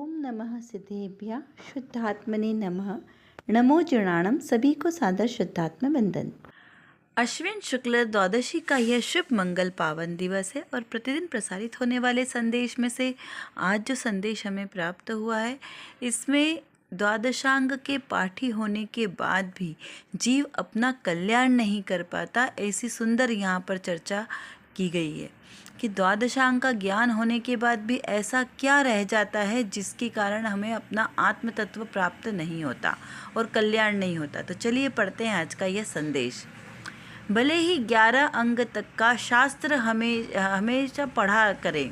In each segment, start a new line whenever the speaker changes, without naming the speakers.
ओम नमः सिद्धेभ्यः शुद्धात्मने नमः। नमो जनाणम, सभी को सादर शुद्धात्म वंदन।
अश्विन शुक्ल द्वादशी का यह शुभ मंगल पावन दिवस है और प्रतिदिन प्रसारित होने वाले संदेश में से आज जो संदेश हमें प्राप्त हुआ है, इसमें द्वादशांग के पाठी होने के बाद भी जीव अपना कल्याण नहीं कर पाता, ऐसी सुंदर यहाँ पर चर्चा की गई है कि द्वादशांग का ज्ञान होने के बाद भी ऐसा क्या रह जाता है जिसके कारण हमें अपना आत्म तत्व प्राप्त नहीं होता और कल्याण नहीं होता। तो चलिए पढ़ते हैं आज का यह संदेश। भले ही 11 अंग तक का शास्त्र हमेशा पढ़ा करें,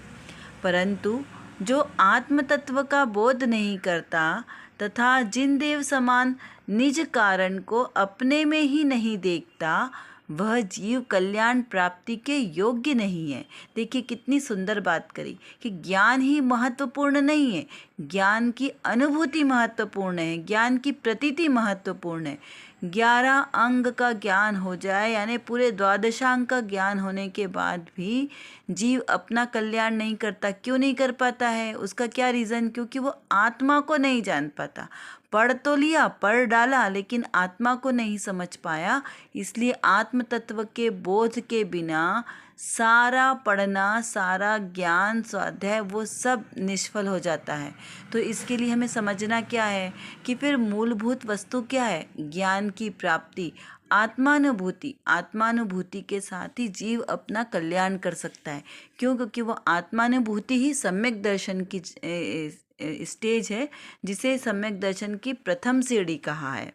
परंतु जो आत्म तत्व का बोध नहीं करता तथा जिन देव समान निज कारण को अपने में ही नहीं देखता, वह जीव कल्याण प्राप्ति के योग्य नहीं है। देखिए कितनी सुंदर बात करी कि ज्ञान ही महत्वपूर्ण नहीं है, ज्ञान की अनुभूति महत्वपूर्ण है, ज्ञान की प्रतीति महत्वपूर्ण है। 11 अंग का ज्ञान हो जाए, यानी पूरे द्वादशांग का ज्ञान होने के बाद भी जीव अपना कल्याण नहीं करता। क्यों नहीं कर पाता है? उसका क्या रीज़न? क्योंकि वो आत्मा को नहीं जान पाता। पढ़ तो लिया, पढ़ डाला, लेकिन आत्मा को नहीं समझ पाया। इसलिए आत्म तत्व के बोध के बिना सारा पढ़ना, सारा ज्ञान, स्वाध्याय, वो सब निष्फल हो जाता है। तो इसके लिए हमें समझना क्या है कि फिर मूलभूत वस्तु क्या है? ज्ञान की प्राप्ति, आत्मानुभूति। आत्मानुभूति के साथ ही जीव अपना कल्याण कर सकता है। क्यों? क्योंकि वो आत्मानुभूति ही सम्यक दर्शन की स्टेज है, जिसे सम्यक दर्शन की प्रथम सीढ़ी कहा है।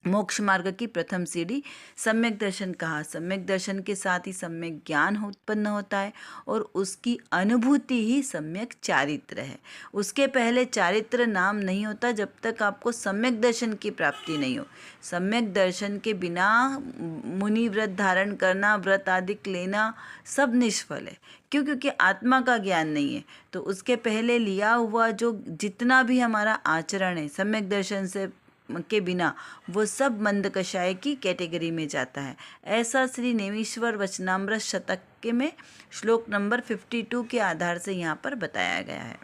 मोक्ष मार्ग की प्रथम सीढ़ी सम्यक दर्शन कहा। सम्यक दर्शन के साथ ही सम्यक ज्ञान उत्पन्न होता है और उसकी अनुभूति ही सम्यक चारित्र है। उसके पहले चारित्र नाम नहीं होता जब तक आपको सम्यक दर्शन की प्राप्ति नहीं हो। सम्यक दर्शन के बिना मुनि व्रत धारण करना, व्रत आदि लेना सब निष्फल है। क्यों? क्योंकि आत्मा का ज्ञान नहीं है। तो उसके पहले लिया हुआ जो जितना भी हमारा आचरण है सम्यक दर्शन से के बिना, वो सब मंद कषाय की कैटेगरी में जाता है। ऐसा श्री नेमीश्वर वचनामृत शतक के में श्लोक नंबर 52 के आधार से यहाँ पर बताया गया है।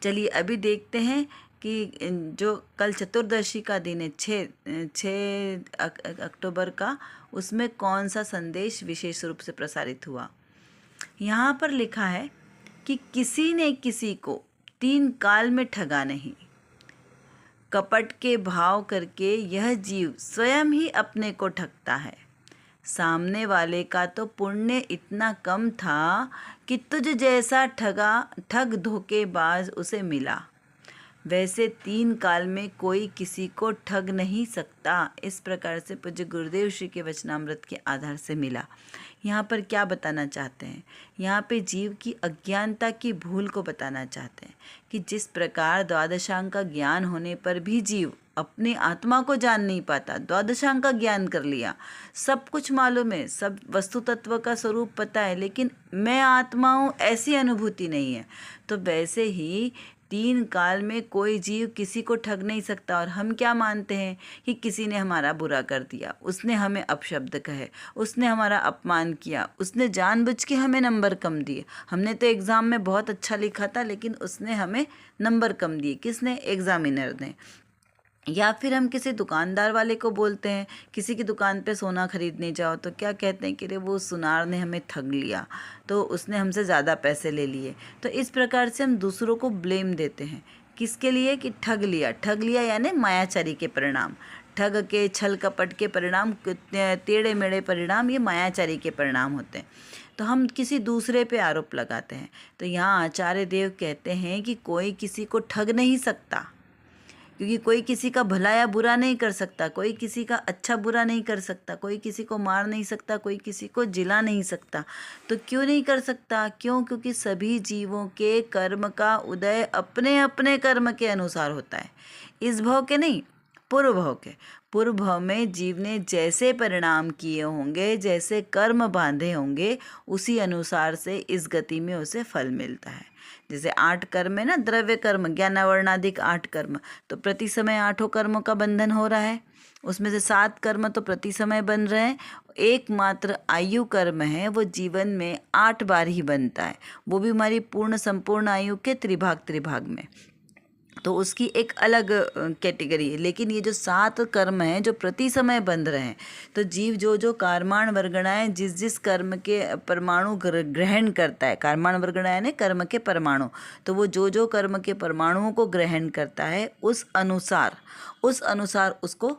चलिए अभी देखते हैं कि जो कल चतुर्दशी का दिन है 6 अक्टूबर का, उसमें कौन सा संदेश विशेष रूप से प्रसारित हुआ। यहाँ पर लिखा है कि किसी ने किसी को 3 काल में ठगा नहीं। कपट के भाव करके यह जीव स्वयं ही अपने को ठगता है। सामने वाले का तो पुण्य इतना कम था कि तुझ जैसा ठग धोखेबाज उसे मिला। वैसे 3 काल में कोई किसी को ठग नहीं सकता। इस प्रकार से पूज्य गुरुदेव श्री के वचनामृत के आधार से मिला। यहाँ पर क्या बताना चाहते हैं? यहाँ पे जीव की अज्ञानता की भूल को बताना चाहते हैं कि जिस प्रकार द्वादशांग का ज्ञान होने पर भी जीव अपनी आत्मा को जान नहीं पाता। द्वादशांग का ज्ञान कर लिया, सब कुछ मालूम है, सब वस्तु तत्व का स्वरूप पता है, लेकिन मैं आत्मा हूँ ऐसी अनुभूति नहीं है। तो वैसे ही 3 काल में कोई जीव किसी को ठग नहीं सकता। और हम क्या मानते हैं कि किसी ने हमारा बुरा कर दिया, उसने हमें अपशब्द कहे, उसने हमारा अपमान किया, उसने जानबूझ के हमें नंबर कम दिए। हमने तो एग्ज़ाम में बहुत अच्छा लिखा था, लेकिन उसने हमें नंबर कम दिए। किसने? एग्ज़ामिनर ने। या फिर हम किसी दुकानदार वाले को बोलते हैं, किसी की दुकान पे सोना खरीदने जाओ तो क्या कहते हैं कि रे वो सुनार ने हमें ठग लिया, तो उसने हमसे ज़्यादा पैसे ले लिए। तो इस प्रकार से हम दूसरों को ब्लेम देते हैं। किसके लिए? कि ठग लिया यानी मायाचारी के परिणाम, ठग के, छल कपट के परिणाम, टेढ़े मेढ़े परिणाम, ये मायाचारी के परिणाम होते हैं। तो हम किसी दूसरे पे आरोप लगाते हैं। तो यहाँ आचार्य देव कहते हैं कि कोई किसी को ठग नहीं सकता, क्योंकि कोई किसी का भला या बुरा नहीं कर सकता, कोई किसी का अच्छा बुरा नहीं कर सकता, कोई किसी को मार नहीं सकता, कोई किसी को जिला नहीं सकता। तो क्यों नहीं कर सकता? क्यों? क्योंकि सभी जीवों के कर्म का उदय अपने अपने कर्म के अनुसार होता है। इस भव के नहीं, पूर्व भव के। पूर्व भव में जीव ने जैसे परिणाम किए होंगे, जैसे कर्म बांधे होंगे, उसी अनुसार से इस गति में उसे फल मिलता है। जैसे 8 कर्म है ना, द्रव्य कर्म, ज्ञानावर्णादिक 8 कर्म, तो प्रति समय 8 कर्मों का बंधन हो रहा है। उसमें से 7 कर्म तो प्रति समय बन रहे हैं, एकमात्र आयु कर्म है वो जीवन में 8 बार ही बनता है, वो भी हमारी पूर्ण संपूर्ण आयु के त्रिभाग में, तो उसकी एक अलग कैटेगरी है। लेकिन ये जो 7 कर्म हैं जो प्रति समय बन रहे हैं, तो जीव जो कर्माण वर्गणाएं जिस कर्म के परमाणु ग्रहण करता है, कर्माण वर्गणाएं ने कर्म के परमाणु, तो वो जो कर्म के परमाणुओं को ग्रहण करता है उस अनुसार उसको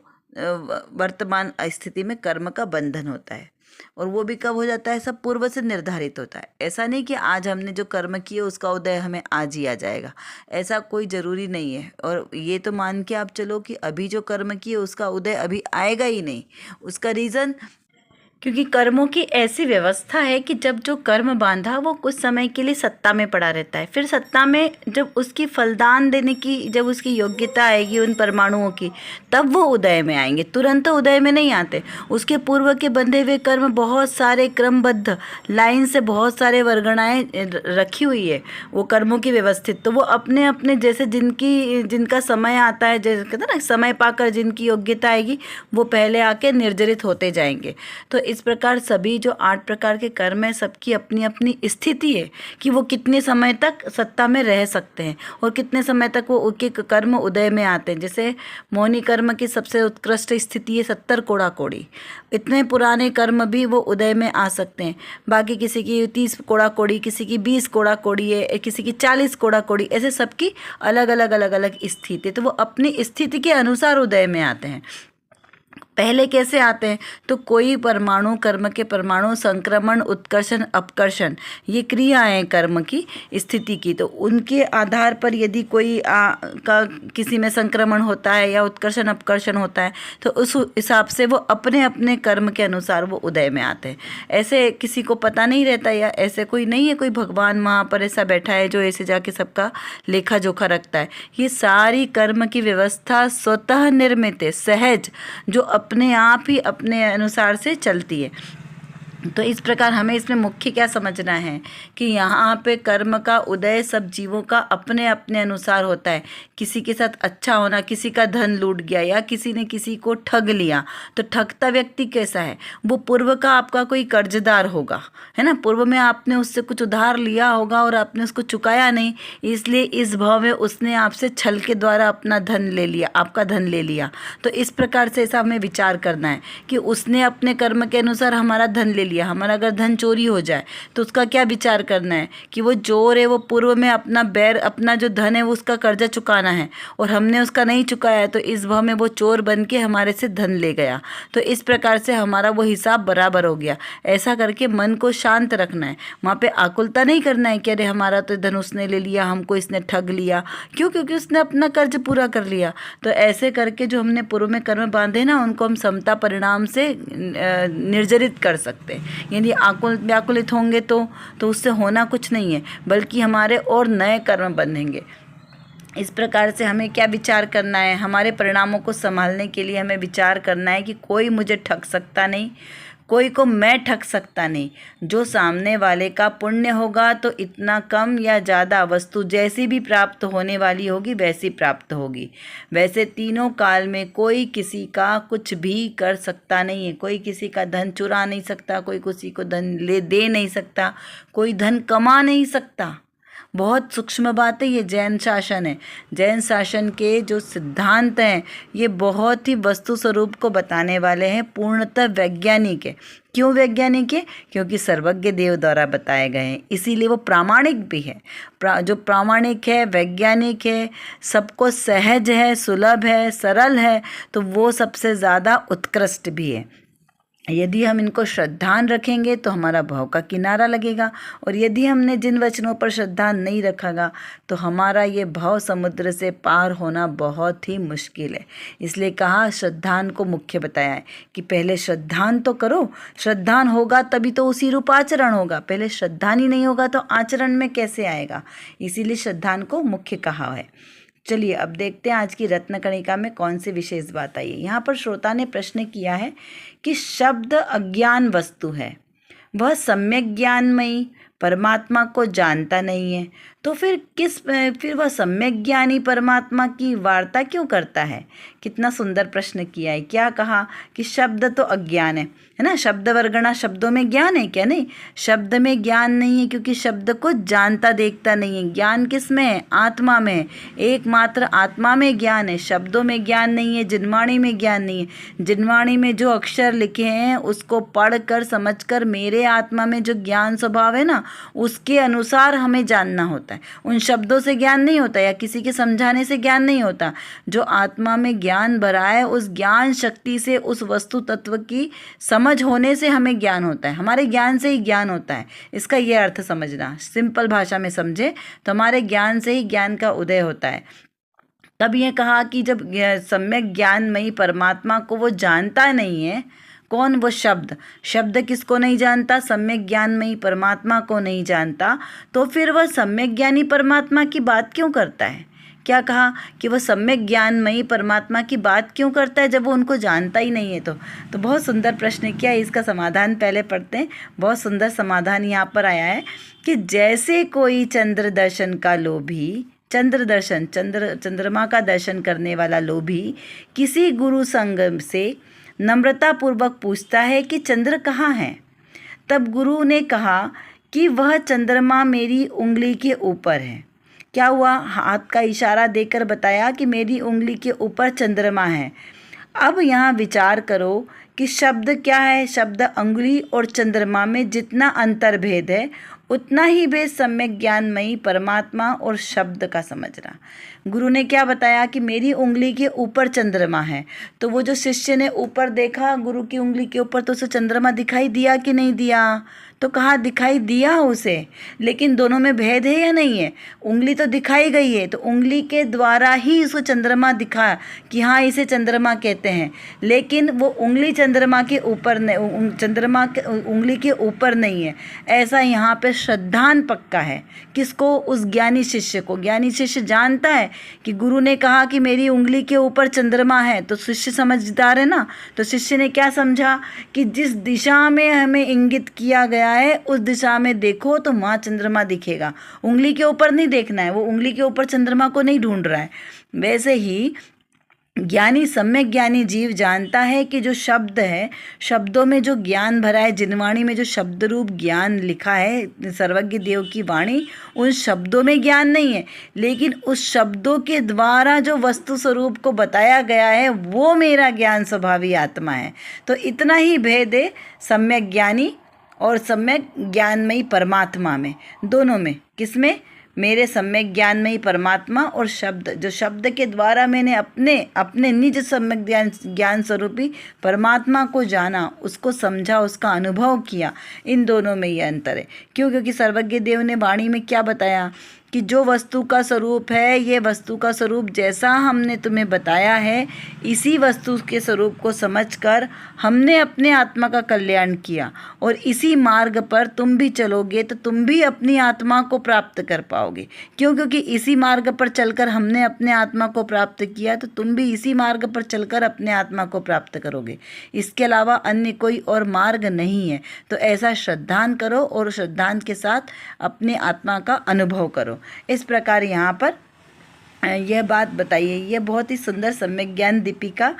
वर्तमान स्थिति में कर्म का बंधन होता है। और वो भी कब हो जाता है, सब पूर्व से निर्धारित होता है। ऐसा नहीं कि आज हमने जो कर्म किए उसका उदय हमें आज ही आ जाएगा, ऐसा कोई ज़रूरी नहीं है। और ये तो मान के आप चलो कि अभी जो कर्म किए उसका उदय अभी आएगा ही नहीं। उसका रीज़न, क्योंकि कर्मों की ऐसी व्यवस्था है कि जब जो कर्म बांधा वो कुछ समय के लिए सत्ता में पड़ा रहता है, फिर सत्ता में जब उसकी फलदान देने की जब उसकी योग्यता आएगी उन परमाणुओं की, तब वो उदय में आएंगे, तुरंत तो उदय में नहीं आते। उसके पूर्व के बंधे हुए कर्म बहुत सारे क्रमबद्ध लाइन से बहुत सारे वर्गणाएँ रखी हुई है वो कर्मों की व्यवस्थित, तो वो अपने अपने जैसे जिनका समय आता है, जैसे कहते हैं ना, समय पाकर जिनकी योग्यता आएगी वो पहले आके निर्जरित होते जाएंगे। तो इस प्रकार सभी जो 8 प्रकार के कर्म है सबकी अपनी अपनी स्थिति है कि वो कितने समय तक सत्ता में रह सकते हैं और कितने समय तक वो उनके कर्म उदय में आते हैं। जैसे मौनी कर्म की सबसे उत्कृष्ट स्थिति है 70 कोड़ा कोड़ी, इतने पुराने कर्म भी वो उदय में आ सकते हैं। बाकी किसी की 30 कोड़ा कोड़ी, किसी की 20 कोड़ा कोड़ी है, किसी की 40 कोड़ा कोड़ी, ऐसे सबकी अलग अलग स्थिति, तो वो अपनी स्थिति के अनुसार उदय में आते हैं। पहले कैसे आते हैं, तो कोई परमाणु कर्म के परमाणु संक्रमण उत्कर्षण अपकर्षण ये क्रियाएं कर्म की स्थिति की, तो उनके आधार पर यदि कोई का किसी में संक्रमण होता है या उत्कर्षण अपकर्षण होता है तो उस हिसाब से वो अपने अपने कर्म के अनुसार वो उदय में आते हैं। ऐसे किसी को पता नहीं रहता, या ऐसे कोई नहीं है कोई भगवान वहाँ पर ऐसा बैठा है जो ऐसे जाके सबका लेखा जोखा रखता है। ये सारी कर्म की व्यवस्था स्वतः निर्मित है, सहज, जो अपने आप ही अपने अनुसार से चलती है। तो इस प्रकार हमें इसमें मुख्य क्या समझना है कि यहाँ पे कर्म का उदय सब जीवों का अपने अपने अनुसार होता है। किसी के साथ अच्छा होना, किसी का धन लूट गया या किसी ने किसी को ठग लिया, तो ठगता व्यक्ति कैसा है, वो पूर्व का आपका कोई कर्जदार होगा, है ना। पूर्व में आपने उससे कुछ उधार लिया होगा और आपने उसको चुकाया नहीं, इसलिए इस भाव में उसने आपसे छल के द्वारा अपना धन ले लिया, आपका धन ले लिया। तो इस प्रकार से ऐसा हमें विचार करना है कि उसने अपने कर्म के अनुसार हमारा धन ले लिया। हमारा अगर धन चोरी हो जाए तो उसका क्या विचार करना है कि वो चोर है, वो पूर्व में अपना बैर, अपना जो धन है वो उसका कर्जा चुकाना है और हमने उसका नहीं चुकाया है, तो इस भाव में वो चोर बन के हमारे से धन ले गया। तो इस प्रकार से हमारा वो हिसाब बराबर हो गया। ऐसा करके मन को शांत रखना है, वहाँ पे आकुलता नहीं करना है कि अरे हमारा तो धन उसने ले लिया, हमको इसने ठग लिया, क्यों, क्योंकि उसने अपना कर्ज पूरा कर लिया। तो ऐसे करके जो हमने पूर्व में कर्म बांधे ना, उनको हम समता परिणाम से निर्जरित कर सकते हैं। यदि व्याकुलित होंगे तो उससे होना कुछ नहीं है, बल्कि हमारे और नए कर्म बनेंगे। इस प्रकार से हमें क्या विचार करना है, हमारे परिणामों को संभालने के लिए हमें विचार करना है कि कोई मुझे ठग सकता नहीं, कोई को मैं ठग सकता नहीं। जो सामने वाले का पुण्य होगा तो इतना कम या ज़्यादा वस्तु जैसी भी प्राप्त होने वाली होगी वैसी प्राप्त होगी। वैसे तीनों काल में कोई किसी का कुछ भी कर सकता नहीं है। कोई किसी का धन चुरा नहीं सकता, कोई किसी को धन दे नहीं सकता, कोई धन कमा नहीं सकता। बहुत सूक्ष्म बात है, ये जैन शासन है। जैन शासन के जो सिद्धांत हैं ये बहुत ही वस्तु स्वरूप को बताने वाले हैं, पूर्णतः वैज्ञानिक है। क्यों वैज्ञानिक है? क्योंकि सर्वज्ञ देव द्वारा बताए गए हैं, इसीलिए वो प्रामाणिक भी है। जो प्रामाणिक है, वैज्ञानिक है, सबको सहज है, सुलभ है, सरल है, तो वो सबसे ज़्यादा उत्कृष्ट भी है। यदि हम इनको श्रद्धान रखेंगे तो हमारा भाव का किनारा लगेगा, और यदि हमने जिन वचनों पर श्रद्धान नहीं रखेगा तो हमारा ये भाव समुद्र से पार होना बहुत ही मुश्किल है। इसलिए कहा श्रद्धान को मुख्य बताया है कि पहले श्रद्धान तो करो, श्रद्धान होगा तभी तो उसी रूप आचरण होगा। पहले श्रद्धान ही नहीं होगा तो आचरण में कैसे आएगा, इसीलिए श्रद्धान को मुख्य कहा है। चलिए अब देखते हैं आज की रत्नकणिका में कौन सी विशेष बात आई है। यहाँ पर श्रोता ने प्रश्न किया है कि शब्द अज्ञान वस्तु है, वह सम्यक ज्ञानमयी परमात्मा को जानता नहीं है, तो फिर वह सम्यक ज्ञानी परमात्मा की वार्ता क्यों करता है? कितना सुंदर प्रश्न किया है। क्या कहा कि शब्द तो अज्ञान है ना, शब्द वर्गणा, शब्दों में ज्ञान है क्या? नहीं, शब्द में ज्ञान नहीं है, क्योंकि शब्द को जानता देखता नहीं है। ज्ञान किस में है? आत्मा में है। एकमात्र आत्मा में ज्ञान है, शब्दों में ज्ञान नहीं है, जिनवाणी में ज्ञान नहीं है। जिनवाणी में जो अक्षर लिखे हैं उसको पढ़ कर समझ कर मेरे आत्मा में जो ज्ञान स्वभाव है ना, उसके अनुसार हमें जानना होता है। उन शब्दों से ज्ञान नहीं होता या किसी के समझाने से ज्ञान नहीं होता। जो आत्मा में ज्ञान भरा है, उस ज्ञान शक्ति से, उस वस्तु तत्व की समझ होने से हमें ज्ञान होता है। हमारे ज्ञान से ही ज्ञान होता है, इसका ये अर्थ समझना। सिंपल भाषा में समझे तो हमारे ज्ञान से ही ज्ञान का उदय होता है। तब ये कहा कि जब सम्यक ज्ञानमयी परमात्मा को वो जानता नहीं है, कौन? वो शब्द किसको नहीं जानता? सम्यक ज्ञानमयी परमात्मा को नहीं जानता, तो फिर वह सम्यक ज्ञानी परमात्मा की बात क्यों करता है? क्या कहा कि वह सम्यक ज्ञानमयी परमात्मा की बात क्यों करता है जब वो उनको जानता ही नहीं है? तो बहुत सुंदर प्रश्न किया। इसका समाधान पहले पढ़ते हैं। बहुत सुंदर समाधान यहाँ पर आया है कि जैसे कोई चंद्र दर्शन का लोभी, चंद्रमा का दर्शन करने वाला लोभी किसी गुरु संग से नम्रता पूर्वक पूछता है कि चंद्र कहाँ है, तब गुरु ने कहा कि वह चंद्रमा मेरी उंगली के ऊपर है। क्या हुआ? हाथ का इशारा देकर बताया कि मेरी उंगली के ऊपर चंद्रमा है। अब यहाँ विचार करो कि शब्द क्या है? शब्द उंगली और चंद्रमा में जितना अंतर भेद है, उतना ही भेद सम्यक ज्ञानमयी परमात्मा और शब्द का समझना। गुरु ने क्या बताया कि मेरी उंगली के ऊपर चंद्रमा है, तो वो जो शिष्य ने ऊपर देखा गुरु की उंगली के ऊपर, तो उसे चंद्रमा दिखाई दिया कि नहीं दिया? तो कहा दिखाई दिया उसे, लेकिन दोनों में भेद है या नहीं है? उंगली तो दिखाई गई है, तो उंगली के द्वारा ही उसको चंद्रमा दिखा कि हाँ इसे चंद्रमा कहते हैं, लेकिन वो उंगली चंद्रमा के ऊपर नहीं, चंद्रमा के उंगली के ऊपर नहीं है। ऐसा यहाँ पे श्रद्धान पक्का है। किसको? उस ज्ञानी शिष्य को। ज्ञानी शिष्य जानता है कि गुरु ने कहा कि मेरी उंगली के ऊपर चंद्रमा है, तो शिष्य समझदार है ना। तो शिष्य ने क्या समझा कि जिस दिशा में हमें इंगित किया गया है उस दिशा में देखो तो वहाँ चंद्रमा दिखेगा। उंगली के ऊपर नहीं देखना है, वो उंगली के ऊपर चंद्रमा को नहीं ढूंढ रहा है। वैसे ही ज्ञानी, सम्यक ज्ञानी जीव जानता है कि जो शब्द है, शब्दों में जो ज्ञान भरा है, जिनवाणी में जो शब्द रूप ज्ञान लिखा है, सर्वज्ञ देव की वाणी, उन शब्दों में ज्ञान नहीं है, लेकिन उस शब्दों के द्वारा जो वस्तु स्वरूप को बताया गया है वो मेरा ज्ञान स्वभावी आत्मा है। तो इतना ही भेद है सम्यक ज्ञानी और सम्यक ज्ञानमयी परमात्मा में, दोनों में। किसमें? मेरे सम्यक ज्ञानमयी परमात्मा और शब्द, जो शब्द के द्वारा मैंने अपने निज सम्यक ज्ञान स्वरूपी परमात्मा को जाना, उसको समझा, उसका अनुभव किया। इन दोनों में ये अंतर है। क्यों? क्योंकि सर्वज्ञ देव ने वाणी में क्या बताया कि जो वस्तु का स्वरूप है, ये वस्तु का स्वरूप जैसा हमने तुम्हें बताया है, इसी वस्तु के स्वरूप को समझकर हमने अपने आत्मा का कल्याण किया, और इसी मार्ग पर तुम भी चलोगे तो तुम भी अपनी आत्मा को प्राप्त कर पाओगे। क्यों? क्योंकि इसी मार्ग पर चलकर हमने अपने आत्मा को प्राप्त किया, तो तुम भी इसी मार्ग पर चलकर अपने आत्मा को प्राप्त करोगे। इसके अलावा अन्य कोई और मार्ग नहीं है। तो ऐसा श्रद्धान करो और श्रद्धान के साथ अपने आत्मा का अनुभव करो। इस प्रकार यहाँ पर यह बात बताइए। यह बहुत ही सुंदर सम्यक ज्ञान दीपिका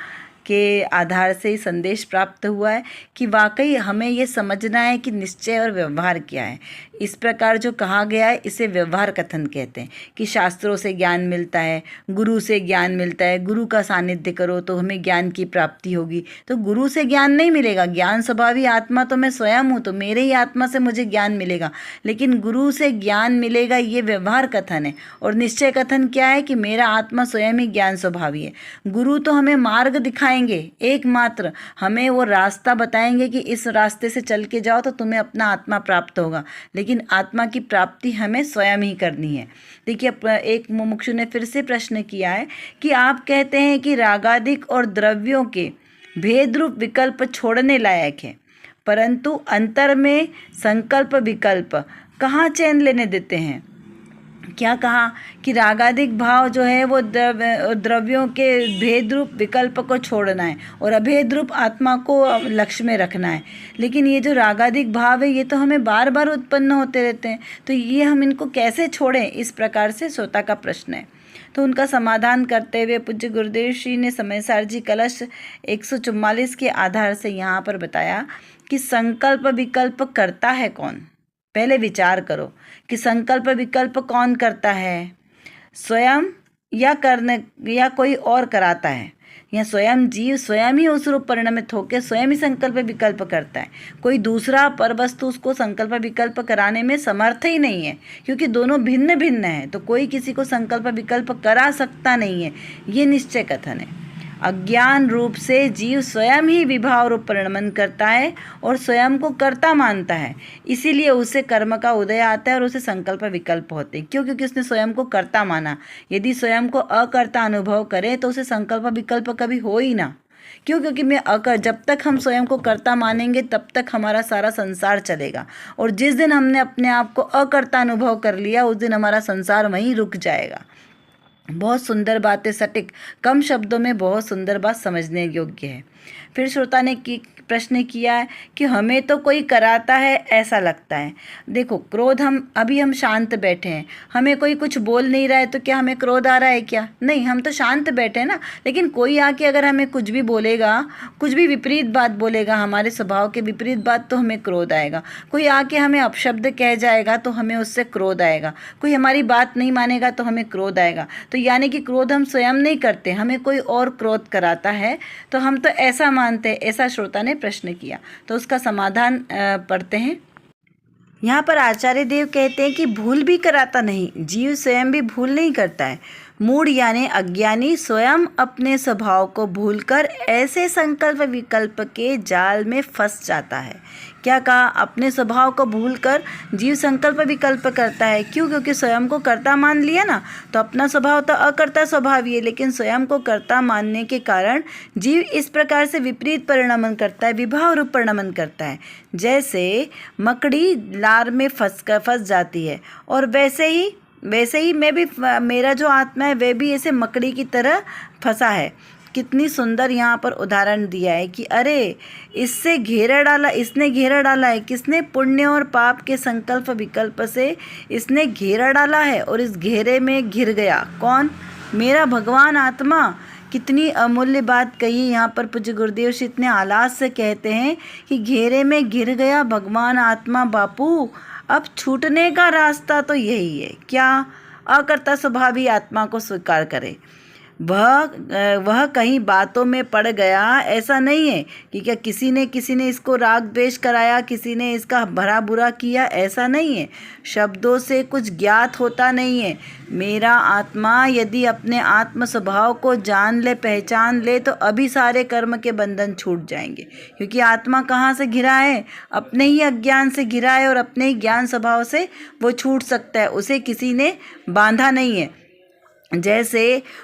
के आधार से संदेश प्राप्त हुआ है कि वाकई हमें ये समझना है कि निश्चय और व्यवहार क्या है। इस प्रकार जो कहा गया है इसे व्यवहार कथन कहते हैं कि शास्त्रों से ज्ञान मिलता है, गुरु से ज्ञान मिलता है, गुरु का सानिध्य करो तो हमें ज्ञान की प्राप्ति होगी। तो गुरु से ज्ञान नहीं मिलेगा, ज्ञान स्वभावी आत्मा तो मैं स्वयं हूँ, तो मेरे ही आत्मा से मुझे ज्ञान मिलेगा, लेकिन गुरु से ज्ञान मिलेगा, ये व्यवहार कथन है। और निश्चय कथन क्या है कि मेरा आत्मा स्वयं ही ज्ञान स्वभावी है। गुरु तो हमें मार्ग दिखाएंगे, एकमात्र हमें वो रास्ता बताएंगे कि इस रास्ते से चल के जाओ तो तुम्हें अपना आत्मा प्राप्त होगा, लेकिन आत्मा की प्राप्ति हमें स्वयं ही करनी है। देखिए, एक मुमुक्षु ने फिर से प्रश्न किया है कि आप कहते हैं कि रागादिक और द्रव्यों के भेद रूप विकल्प छोड़ने लायक है, परंतु अंतर में संकल्प विकल्प कहाँ चैन लेने देते हैं? क्या कहा कि रागादिक भाव जो है वो द्रव्यों के भेद रूप विकल्प को छोड़ना है और अभेद रूप आत्मा को लक्ष्य में रखना है। लेकिन ये जो रागादिक भाव है ये तो हमें बार बार उत्पन्न होते रहते हैं, तो ये हम इनको कैसे छोड़ें, इस प्रकार से श्रोता का प्रश्न है। तो उनका समाधान करते हुए पूज्य गुरुदेव श्री ने समयसार जी कलश 144 के आधार से यहाँ पर बताया कि संकल्प विकल्प करता है कौन। पहले विचार करो कि संकल्प विकल्प कौन करता है, स्वयं या कोई और कराता है, या स्वयं जीव स्वयं ही उस रूप परिणमित होकर स्वयं ही संकल्प विकल्प करता है। कोई दूसरा पर वस्तु उसको संकल्प विकल्प कराने में समर्थ ही नहीं है, क्योंकि दोनों भिन्न भिन्न हैं। तो कोई किसी को संकल्प विकल्प करा सकता नहीं है, ये निश्चय कथन है। अज्ञान रूप से जीव स्वयं ही विभाव रूप परिणमन करता है और स्वयं को कर्ता मानता है, इसीलिए उसे कर्म का उदय आता है और उसे संकल्प विकल्प होते हैं। क्यों? क्योंकि उसने स्वयं को कर्ता माना। यदि स्वयं को अकर्ता अनुभव करे तो उसे संकल्प विकल्प कभी हो ही ना। क्यों? क्योंकि जब तक हम स्वयं को कर्ता मानेंगे तब तक हमारा सारा संसार चलेगा, और जिस दिन हमने अपने आप को अकर्ता अनुभव कर लिया उस दिन हमारा संसार वहीं रुक जाएगा। बहुत सुंदर बात है, सटीक, कम शब्दों में बहुत सुंदर बात समझने योग्य है। फिर श्रोता ने प्रश्न किया है कि हमें तो कोई कराता है ऐसा लगता है। देखो, क्रोध हम शांत बैठे हैं, हमें कोई कुछ बोल नहीं रहा है तो क्या हमें क्रोध आ रहा है क्या? नहीं, हम तो शांत बैठे हैं ना। लेकिन कोई आके अगर हमें कुछ भी बोलेगा, कुछ भी विपरीत बात बोलेगा, हमारे स्वभाव के विपरीत बात, तो हमें क्रोध आएगा। कोई आके हमें अपशब्द कह जाएगा तो हमें उससे क्रोध आएगा। कोई हमारी बात नहीं मानेगा तो हमें क्रोध आएगा। तो यानी कि क्रोध हम स्वयं नहीं करते, हमें कोई और क्रोध कराता है, तो हम तो ऐसा मानते हैं। ऐसा श्रोता ने प्रश्न किया, तो उसका समाधान पढ़ते हैं। यहाँ पर आचार्य देव कहते हैं कि भूल भी कराता नहीं, जीव स्वयं भी भूल नहीं करता है। मूढ़ यानी अज्ञानी स्वयं अपने स्वभाव को भूलकर ऐसे संकल्प विकल्प के जाल में फंस जाता है। क्या कहा? अपने स्वभाव को भूलकर जीव संकल्प विकल्प करता है। क्यों? क्योंकि स्वयं को कर्ता मान लिया ना, तो अपना स्वभाव तो अकर्ता स्वभाव ही है, लेकिन स्वयं को कर्ता मानने के कारण जीव इस प्रकार से विपरीत परिणमन करता है, विभाव रूप परिणमन करता है। जैसे मकड़ी लार में फंस जाती है, और वैसे ही मेरा जो आत्मा है वह भी ऐसे मकड़ी की तरह फंसा है। कितनी सुंदर यहाँ पर उदाहरण दिया है कि अरे इसने घेरा डाला है। किसने? पुण्य और पाप के संकल्प विकल्प से इसने घेरा डाला है, और इस घेरे में घिर गया। कौन? मेरा भगवान आत्मा। कितनी अमूल्य बात कही यहाँ पर पूज्य गुरुदेव श्री इतने आलास से कहते हैं कि घेरे में घिर गया भगवान आत्मा बापू। अब छूटने का रास्ता तो यही है, क्या? अकर्ता स्वभावी आत्मा को स्वीकार करे। वह कहीं बातों में पड़ गया ऐसा नहीं है कि क्या किसी ने इसको राग द्वेष कराया, किसी ने इसका भला बुरा किया, ऐसा नहीं है। शब्दों से कुछ ज्ञात होता नहीं है। मेरा आत्मा यदि अपने आत्म स्वभाव को जान ले, पहचान ले, तो अभी सारे कर्म के बंधन छूट जाएंगे। क्योंकि आत्मा कहाँ से घिरा है? अपने ही अज्ञान से घिरा है, और अपने ही ज्ञान स्वभाव से वो छूट सकता है, उसे किसी ने बांधा नहीं है। जैसे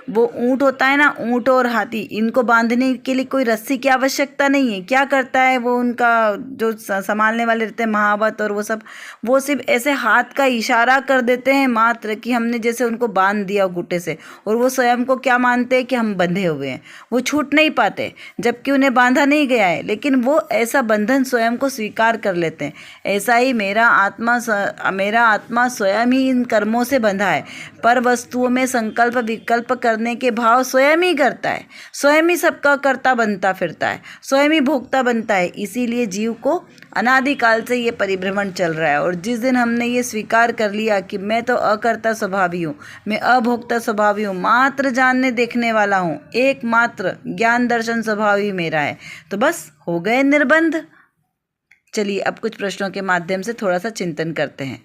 वो ऊँट होता है ना, ऊँट और हाथी, इनको बांधने के लिए कोई रस्सी की आवश्यकता नहीं है। क्या करता है वो, उनका जो संभालने वाले रहते हैं महावत और वो सब, वो सिर्फ ऐसे हाथ का इशारा कर देते हैं मात्र कि हमने जैसे उनको बांध दिया गुट्टे से, और वो स्वयं को क्या मानते हैं कि हम बंधे हुए हैं। वो छूट नहीं पाते जबकि उन्हें बांधा नहीं गया है, लेकिन वो ऐसा बंधन स्वयं को स्वीकार कर लेते हैं। ऐसा ही मेरा आत्मा स्वयं ही इन कर्मों से बंधा है। पर वस्तुओं में संकल्प विकल्प करने के भाव स्वयं ही करता है, स्वयं ही सबका कर्ता बनता फिरता है, स्वयं ही भोक्ता बनता है। इसीलिए जीव को अनादिकाल से ये परिभ्रमण चल रहा है। और जिस दिन हमने ये स्वीकार कर लिया कि मैं तो अकर्ता स्वभावी हूँ, मैं अभोक्ता स्वभावी हूँ, मात्र जानने देखने वाला हूँ, एकमात्र ज्ञान दर्शन स्वभावी मेरा है, तो बस हो गए निर्बंध। चलिए अब कुछ प्रश्नों के माध्यम से थोड़ा सा चिंतन करते हैं।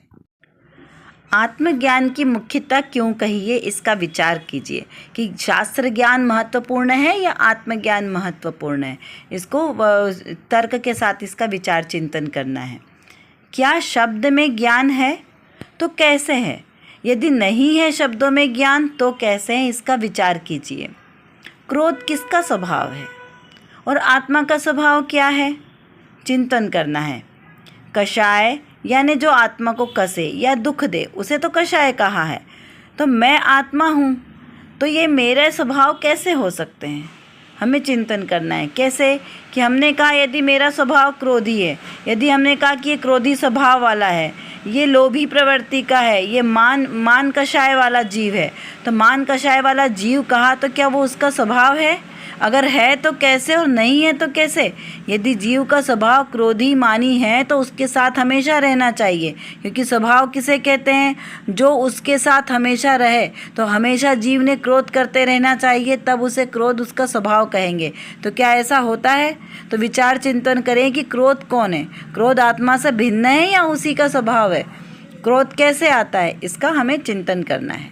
आत्मज्ञान की मुख्यता क्यों कही है, इसका विचार कीजिए कि शास्त्र ज्ञान महत्वपूर्ण है या आत्मज्ञान महत्वपूर्ण है। इसको तर्क के साथ इसका विचार चिंतन करना है। क्या शब्द में ज्ञान है तो कैसे है? यदि नहीं है शब्दों में ज्ञान तो कैसे है, इसका विचार कीजिए। क्रोध किसका स्वभाव है और आत्मा का स्वभाव क्या है, चिंतन करना है। कषाय यानी जो आत्मा को कसे या दुख दे, उसे तो कषाय कहा है। तो मैं आत्मा हूँ, तो ये मेरे स्वभाव कैसे हो सकते हैं? हमें चिंतन करना है। कैसे? कि हमने कहा यदि मेरा स्वभाव क्रोधी है, यदि हमने कहा कि ये क्रोधी स्वभाव वाला है, ये लोभी प्रवृत्ति का है, ये मान कषाय वाला जीव है, तो मान कषाय वाला जीव कहा तो क्या वो उसका स्वभाव है? अगर है तो कैसे, और नहीं है तो कैसे? यदि जीव का स्वभाव क्रोधी मानी है तो उसके साथ हमेशा रहना चाहिए, क्योंकि स्वभाव किसे कहते हैं? जो उसके साथ हमेशा रहे। तो हमेशा जीव ने क्रोध करते रहना चाहिए, तब उसे क्रोध उसका स्वभाव कहेंगे। तो क्या ऐसा होता है? तो विचार चिंतन करें कि क्रोध कौन है? क्रोध आत्मा से भिन्न है या उसी का स्वभाव है? क्रोध कैसे आता है, इसका हमें चिंतन करना है।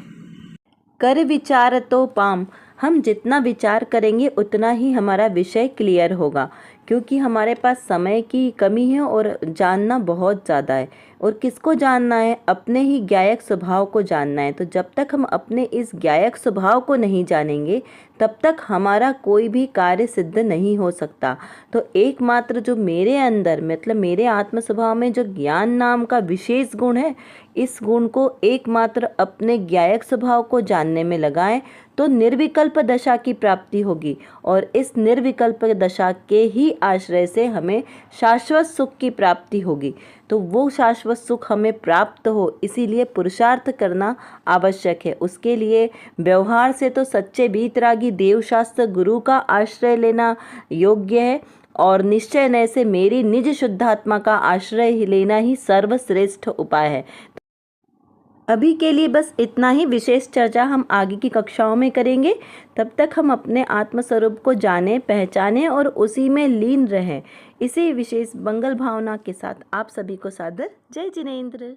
कर विचार तो पाम, हम जितना विचार करेंगे उतना ही हमारा विषय क्लियर होगा, क्योंकि हमारे पास समय की कमी है और जानना बहुत ज़्यादा है। और किसको जानना है? अपने ही ज्ञायक स्वभाव को जानना है। तो जब तक हम अपने इस ज्ञायक स्वभाव को नहीं जानेंगे तब तक हमारा कोई भी कार्य सिद्ध नहीं हो सकता। तो एकमात्र जो मेरे अंदर, मतलब मेरे आत्म स्वभाव में जो ज्ञान नाम का विशेष गुण है, इस गुण को एकमात्र अपने ज्ञायक स्वभाव को जानने में लगाएं तो निर्विकल्प दशा की प्राप्ति होगी। और इस निर्विकल्प दशा के ही आश्रय से हमें शाश्वत सुख की प्राप्ति होगी। तो वो शाश्वत सुख हमें प्राप्त हो, इसीलिए पुरुषार्थ करना आवश्यक है। उसके लिए व्यवहार से तो सच्चे वीतरागी देवशास्त्र गुरु का आश्रय लेना योग्य है, और निश्चय नय से मेरी निज शुद्धात्मा का आश्रय लेना ही सर्वश्रेष्ठ उपाय है। अभी के लिए बस इतना ही। विशेष चर्चा हम आगे की कक्षाओं में करेंगे। तब तक हम अपने आत्मस्वरूप को जानें, पहचानें और उसी में लीन रहें। इसी विशेष मंगल भावना के साथ आप सभी को सादर जय जिनेंद्र।